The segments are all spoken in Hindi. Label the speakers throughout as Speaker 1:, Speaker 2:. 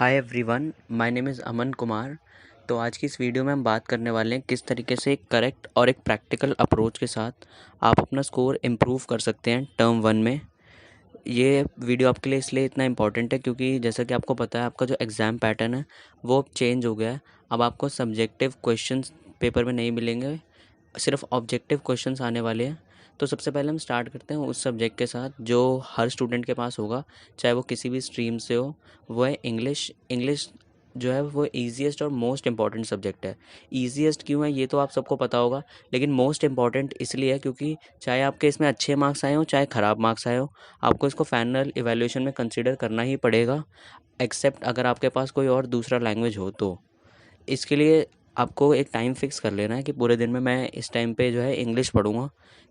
Speaker 1: Hi everyone, my name is Aman Kumar. तो आज की इस वीडियो में हम बात करने वाले हैं किस तरीके से एक करेक्ट और एक प्रैक्टिकल अप्रोच के साथ आप अपना स्कोर इम्प्रूव कर सकते हैं टर्म वन में। ये वीडियो आपके लिए इसलिए इतना इम्पॉर्टेंट है क्योंकि जैसा कि आपको पता है आपका जो एग्ज़ाम पैटर्न है वो अब चेंज हो गया है। अब आपको सब्जेक्टिव क्वेश्चंस पेपर में नहीं मिलेंगे, सिर्फ ऑब्जेक्टिव क्वेश्चंस आने वाले हैं। तो सबसे पहले हम स्टार्ट करते हैं उस सब्जेक्ट के साथ जो हर स्टूडेंट के पास होगा, चाहे वो किसी भी स्ट्रीम से हो। वो है इंग्लिश। इंग्लिश जो है वो ईजीएस्ट और मोस्ट इम्पॉर्टेंट सब्जेक्ट है। ईजीएस्ट क्यों है ये तो आप सबको पता होगा, लेकिन मोस्ट इम्पॉर्टेंट इसलिए है क्योंकि चाहे आपके इसमें अच्छे मार्क्स आए हों चाहे ख़राब मार्क्स आए हों, आपको इसको फाइनल इवैल्यूएशन में कंसिडर करना ही पड़ेगा, एक्सेप्ट अगर आपके पास कोई और दूसरा लैंग्वेज हो तो। इसके लिए आपको एक टाइम फिक्स कर लेना है कि पूरे दिन में मैं इस टाइम पे जो है इंग्लिश पढ़ूँगा।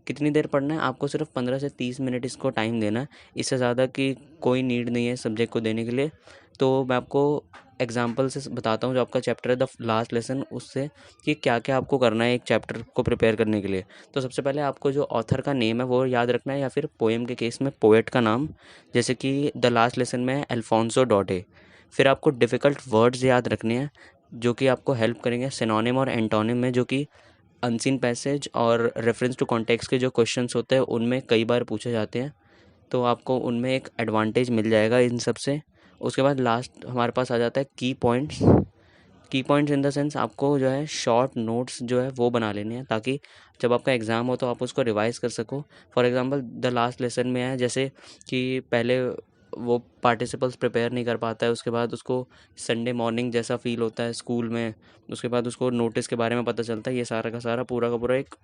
Speaker 1: कितनी देर पढ़ना है आपको? सिर्फ 15 से 30 मिनट इसको टाइम देना है। इससे ज़्यादा की कोई नीड नहीं है सब्जेक्ट को देने के लिए। तो मैं आपको एग्जांपल से बताता हूँ, जो आपका चैप्टर है द लास्ट लेसन, उससे कि क्या क्या आपको करना है एक चैप्टर को प्रिपेयर करने के लिए। तो सबसे पहले आपको जो ऑथर का नेम है वो याद रखना है, या फिर पोएम के केस में पोएट का नाम, जैसे कि द लास्ट लेसन में है अल्फोंसो डॉटे। फिर आपको डिफ़िकल्ट वर्ड्स याद रखने हैं जो कि आपको हेल्प करेंगे सिनोनिम और एंटोनिम में, जो कि अनसीन पैसेज और रेफरेंस टू कॉन्टेक्स्ट के जो क्वेश्चंस होते हैं उनमें कई बार पूछे जाते हैं। तो आपको उनमें एक एडवांटेज मिल जाएगा इन सब से। उसके बाद लास्ट हमारे पास आ जाता है की पॉइंट्स। की पॉइंट्स इन द सेंस आपको जो है शॉर्ट नोट्स जो है वो बना लेने हैं, ताकि जब आपका एग्ज़ाम हो तो आप उसको रिवाइज कर सको। For example the last lesson में है जैसे कि पहले वो पार्टिसिपल्स प्रिपेयर नहीं कर पाता है, उसके बाद उसको संडे मॉर्निंग जैसा फील होता है स्कूल में, उसके बाद उसको नोटिस के बारे में पता चलता है। ये सारा का सारा पूरा का पूरा एक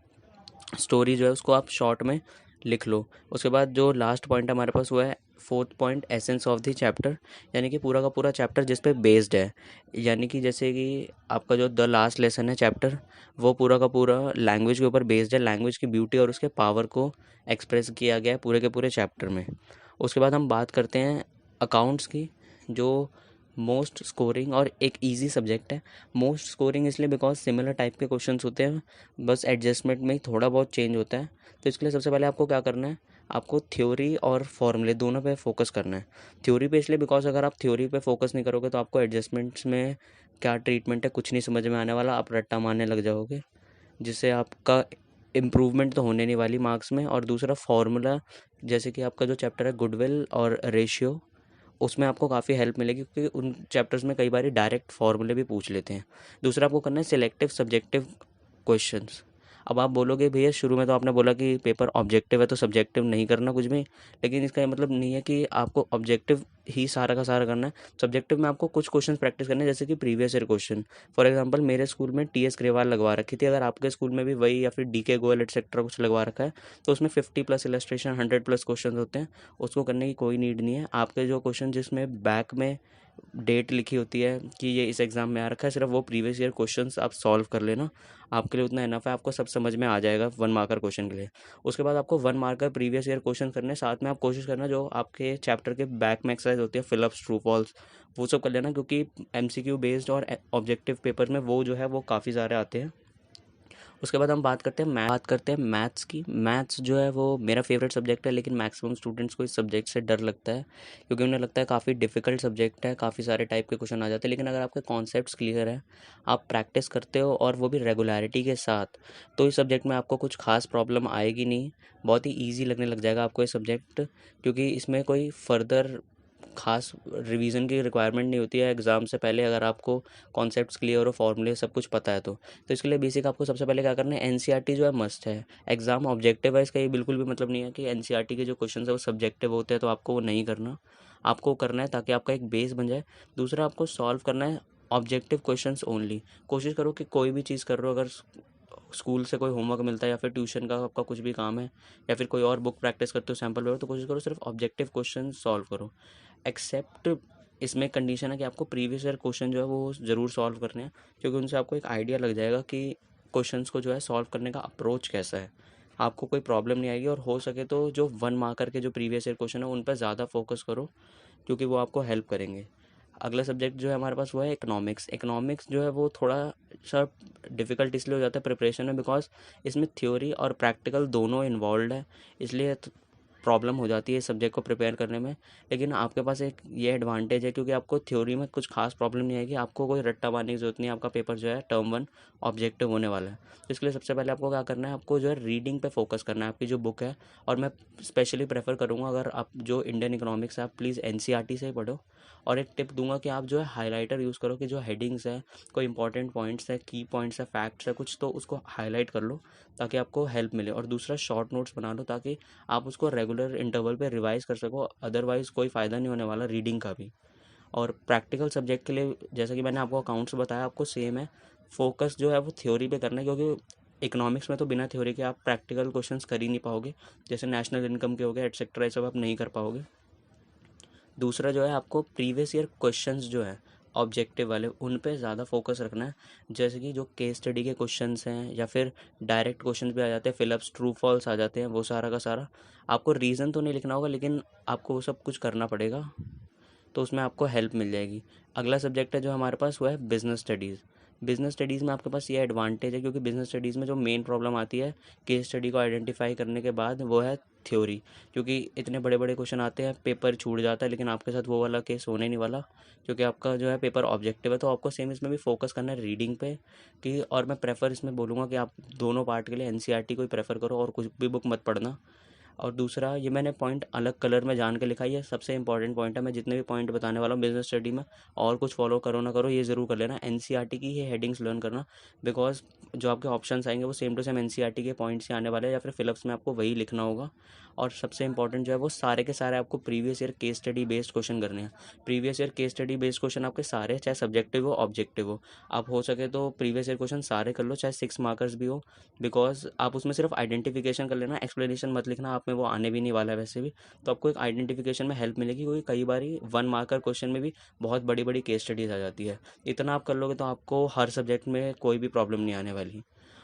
Speaker 1: स्टोरी जो है उसको आप शॉर्ट में लिख लो। उसके बाद जो लास्ट पॉइंट हमारे पास वो है fourth point, essence of the chapter, यानी कि पूरा का पूरा चैप्टर जिस पे बेस्ड है। यानी कि जैसे कि आपका जो द लास्ट लेसन है चैप्टर, वो पूरा का पूरा लैंग्वेज के ऊपर बेस्ड है। लैंग्वेज की ब्यूटी और उसके पावर को एक्सप्रेस किया गया है पूरे के पूरे चैप्टर में। उसके बाद हम बात करते हैं अकाउंट्स की, जो मोस्ट स्कोरिंग और एक इजी सब्जेक्ट है। मोस्ट स्कोरिंग इसलिए बिकॉज सिमिलर टाइप के क्वेश्चंस होते हैं, बस एडजस्टमेंट में ही थोड़ा बहुत चेंज होता है। तो इसके लिए सबसे पहले आपको क्या करना है, आपको थ्योरी और फॉर्मूले दोनों पे फोकस करना है। थ्योरी पे इसलिए बिकॉज अगर आप थ्योरी पे फोकस नहीं करोगे तो आपको एडजस्टमेंट्स में क्या ट्रीटमेंट है कुछ नहीं समझ में आने वाला, आप रट्टा मारने लग जाओगे, जिससे आपका इम्प्रूवमेंट तो होने नहीं वाली मार्क्स में। और दूसरा फार्मूला, जैसे कि आपका जो चैप्टर है गुडविल और रेशियो, उसमें आपको काफ़ी हेल्प मिलेगी क्योंकि उन चैप्टर्स में कई बार डायरेक्ट फार्मूले भी पूछ लेते हैं। दूसरा आपको करना है सिलेक्टिव सब्जेक्टिव क्वेश्चंस। अब आप बोलोगे भैया शुरू में तो आपने बोला कि पेपर ऑब्जेक्टिव है तो सब्जेक्टिव नहीं करना कुछ भी, लेकिन इसका ये मतलब नहीं है कि आपको ऑब्जेक्टिव ही सारा का सारा करना है। सब्जेक्टिव में आपको कुछ क्वेश्चन प्रैक्टिस करने हैं, जैसे कि previous year question. For example मेरे स्कूल में टीएस ग्रेवाल लगवा रखी थी, अगर आपके स्कूल में भी वही या फिर डीके गोयल एटसेट्रा कुछ लगवा रखा है तो उसमें 50+ इलस्ट्रेशन 100+ क्वेश्चन होते हैं। उसको करने की कोई नीड नहीं है। आपके जो क्वेश्चन जिसमें बैक में डेट लिखी होती है कि ये इस एग्ज़ाम में आ रखा है, सिर्फ वो प्रीवियस ईयर क्वेश्चंस आप सॉल्व कर लेना, आपके लिए उतना इनफ है। आपको सब समझ में आ जाएगा 1 मार्कर क्वेश्चन के लिए। उसके बाद आपको 1 मार्कर प्रीवियस ईयर क्वेश्चन करने, साथ में आप कोशिश करना जो आपके चैप्टर के बैक में एक्सरसाइज होती है फिलअप्स ट्रू फॉल्स, वो सब कर लेना, क्योंकि एमसीक्यू बेस्ड और ऑब्जेक्टिव पेपर में वो जो है वो काफ़ी सारे आते हैं। उसके बाद हम बात करते हैं मैथ्स की। मैथ्स जो है वो मेरा फेवरेट सब्जेक्ट है, लेकिन मैक्सिमम स्टूडेंट्स को इस सब्जेक्ट से डर लगता है क्योंकि उन्हें लगता है काफ़ी डिफिकल्ट सब्जेक्ट है, काफ़ी सारे टाइप के क्वेश्चन आ जाते हैं। लेकिन अगर आपके कॉन्सेप्ट्स क्लियर है, आप प्रैक्टिस करते हो और वो भी रेगुलरिटी के साथ, तो इस सब्जेक्ट में आपको कुछ खास प्रॉब्लम आएगी नहीं। बहुत ही ईजी लगने लग जाएगा आपको ये सब्जेक्ट, क्योंकि इसमें कोई फर्दर खास रिवीजन की रिक्वायरमेंट नहीं होती है एग्ज़ाम से पहले, अगर आपको कॉन्सेप्ट्स क्लियर हो, फॉर्मूले सब कुछ पता है तो इसके लिए बेसिक आपको सबसे पहले क्या करना है, एनसीईआरटी जो है मस्ट है। एग्ज़ाम ऑब्जेक्टिव है, इसका ये बिल्कुल भी मतलब नहीं है कि एनसीईआरटी के जो क्वेश्चन है वो सब्जेक्टिव होते हैं तो आपको वो नहीं करना। आपको करना है ताकि आपका एक बेस बन जाए। दूसरा आपको सॉल्व करना है ऑब्जेक्टिव क्वेश्चंस ओनली। कोशिश करो कि कोई भी चीज़ कर रहे हो, अगर स्कूल से कोई होमवर्क मिलता है या फिर ट्यूशन का आपका कुछ भी काम है या फिर कोई और बुक प्रैक्टिस करते हो सैम्पल पेपर, तो कोशिश करो सिर्फ ऑब्जेक्टिव क्वेश्चन सॉल्व करो। एक्सेप्ट इसमें कंडीशन है कि आपको प्रीवियस ईयर क्वेश्चन जो है वो ज़रूर सॉल्व करने हैं, क्योंकि उनसे आपको एक आइडिया लग जाएगा कि क्वेश्चंस को जो है सॉल्व करने का अप्रोच कैसा है। आपको कोई प्रॉब्लम नहीं आएगी। और हो सके तो जो 1 मार्कर के जो प्रीवियस ईयर क्वेश्चन है उन पर ज़्यादा फोकस करो, क्योंकि वो आपको हेल्प करेंगे। अगला सब्जेक्ट जो है हमारे पास वो है इकोनॉमिक्स। इकोनॉमिक्स जो है वो थोड़ा सा डिफ़िकल्ट इसलिए हो जाता है प्रिपरेशन में, बिकॉज इसमें थ्योरी और प्रैक्टिकल दोनों इन्वॉल्व है। इसलिए प्रॉब्लम हो जाती है इस सब्जेक्ट को प्रिपेयर करने में। लेकिन आपके पास एक ये एडवांटेज है क्योंकि आपको थ्योरी में कुछ खास प्रॉब्लम नहीं आएगी, आपको कोई रट्टा मारने की ज़रूरत नहीं है। आपका पेपर जो है टर्म 1 ऑब्जेक्टिव होने वाला है। तो इसके लिए सबसे पहले आपको क्या करना है, आपको जो है रीडिंग पे फोकस करना है, आपकी जो बुक है। और मैं स्पेशली प्रेफर करूँगा, अगर आप जो इंडियन इकोनॉमिक्स है आप प्लीज़ एनसीईआरटी से ही पढ़ो। और एक टिप दूंगा कि आप जो है हाइलाइटर यूज़ करो, कि जो हेडिंग्स है, कोई इंपॉर्टेंट पॉइंट्स है, की पॉइंट्स है, फैक्ट्स है कुछ, तो उसको हाईलाइट कर लो ताकि आपको हेल्प मिले। और दूसरा शॉर्ट नोट्स बना लो ताकि आप उसको रेगुलर इंटरवल पे रिवाइज कर सको, अदरवाइज़ कोई फ़ायदा नहीं होने वाला रीडिंग का भी। और प्रैक्टिकल सब्जेक्ट के लिए जैसा कि मैंने आपको अकाउंट्स बताया, आपको सेम है, फोकस जो है वो थ्योरी पे करना है, क्योंकि इकोनॉमिक्स में तो बिना थ्योरी के आप प्रैक्टिकल क्वेश्चंस कर ही नहीं पाओगे। जैसे नेशनल इनकम के हो गए एटसेट्रा, ये सब आप नहीं कर पाओगे। दूसरा जो है, आपको प्रीवियस ईयर क्वेश्चंस जो है ऑब्जेक्टिव वाले, उन पे ज़्यादा फोकस रखना है। जैसे कि जो केस स्टडी के क्वेश्चंस हैं या फिर डायरेक्ट क्वेश्चंस भी आ जाते हैं, फिलअप्स ट्रू फॉल्स आ जाते हैं, वो सारा का सारा आपको रीज़न तो नहीं लिखना होगा, लेकिन आपको वो सब कुछ करना पड़ेगा, तो उसमें आपको हेल्प मिल जाएगी। अगला सब्जेक्ट है जो हमारे पास, वो है बिज़नेस स्टडीज़। बिज़नेस स्टडीज़ में आपके पास ये एडवांटेज है, क्योंकि बिज़नेस स्टडीज़ में जो मेन प्रॉब्लम आती है केस स्टडी को आइडेंटिफाई करने के बाद, वो है थ्योरी। क्योंकि इतने बड़े बड़े क्वेश्चन आते हैं, पेपर छूट जाता है, लेकिन आपके साथ वो वाला केस होने नहीं वाला, क्योंकि आपका जो है पेपर ऑब्जेक्टिव है। तो आपको सेम इसमें भी फोकस करना है रीडिंग पे कि, और मैं प्रेफर इसमें बोलूँगा कि आप दोनों पार्ट के लिए एनसीईआरटी को ही प्रेफर करो और कुछ भी बुक मत पढ़ना। और दूसरा, ये मैंने पॉइंट अलग कलर में जान के लिखा है, ये सबसे इंपॉर्टेंट पॉइंट है। मैं जितने भी पॉइंट बताने वाला हूँ बिजनेस स्टडी में, और कुछ फॉलो करो ना करो, ये ज़रूर कर लेना, एनसीईआरटी की ये हेडिंग्स लर्न करना। बिकॉज जो आपके ऑप्शंस आएंगे वो सेम टू सेम एनसीईआरटी के पॉइंट्स ही आने वाले हैं, या फिर फिलअप्स में आपको वही लिखना होगा। और सबसे इंपॉर्टेंट जो है, वो सारे के सारे आपको previous year case study based question करने हैं। Previous year case study based question आपके सारे, चाहे सब्जेक्टिव हो ऑब्जेक्टिव हो, आप हो सके तो प्रीवियस ईयर क्वेश्चन सारे कर लो, चाहे 6 मार्कर्स भी हो। बिकॉज आप उसमें सिर्फ आइडेंटिफिकेशन कर लेना, एक्सप्लेनेशन मत लिखना, आप में वो आने भी नहीं वाला है वैसे भी। तो आपको एक आइडेंटिफिकेशन में हेल्प मिलेगी, क्योंकि कई बार 1 मार्कर क्वेश्चन में भी बहुत बड़ी बड़ी केस स्टडीज आ जाती है। इतना आप कर लोगे तो आपको हर सब्जेक्ट में कोई भी प्रॉब्लम नहीं आने वाली।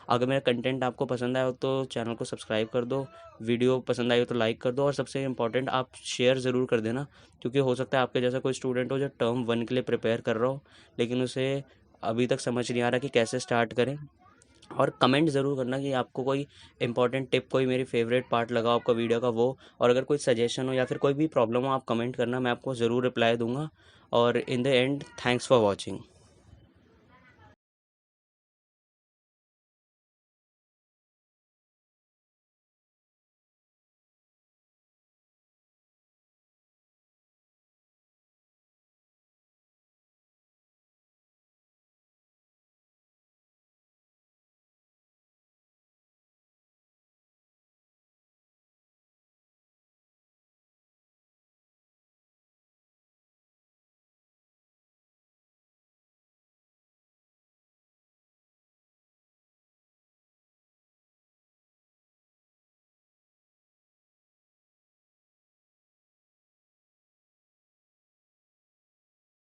Speaker 1: अगर मेरा कंटेंट आपको पसंद आया हो तो चैनल को सब्सक्राइब कर दो, वीडियो पसंद आई हो तो लाइक कर दो, और सबसे इंपॉर्टेंट आप शेयर ज़रूर कर देना, क्योंकि हो सकता है आपके जैसा कोई स्टूडेंट हो जो टर्म 1 के लिए प्रिपेयर कर रहा हो, लेकिन उसे अभी तक समझ नहीं आ रहा कि कैसे स्टार्ट करें। और कमेंट ज़रूर करना कि आपको कोई इंपॉर्टेंट टिप, कोई मेरी फेवरेट पार्ट लगा आपका वीडियो का वो। और अगर कोई सजेशन हो या फिर कोई भी प्रॉब्लम हो, आप कमेंट करना, मैं आपको ज़रूर रिप्लाई दूंगा। और in the end, thanks for watching.